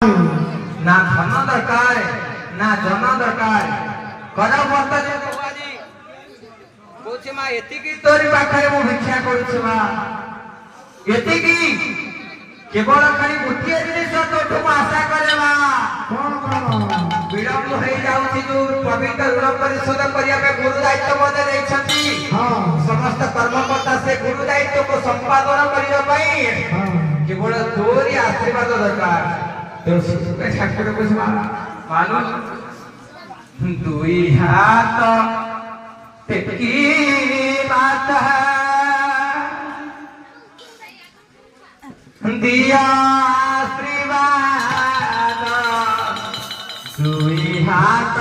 ना धन दरकार ना जन दरकार कर बर्त जे बाबाजी कोछि मा एतिकी तोरी पाखरे मु भिक्षा करूछि मा एतिकी केवल खाली गोटिए जिनिस तोठु आशा करे मा विलंब हो जाउछि जो पवित्र ऋण परिशोध करिया पे गुरु दायित्व मते दैछथि समस्त कर्मकर्ता से गुरु दायित्व को संपादन करिया पई केवल तोरी आशीर्वाद दरकार तो सुख ठाकुर को मालूम दुई हाथ तेकी बात दिया आशीर्वाद दुई हाथ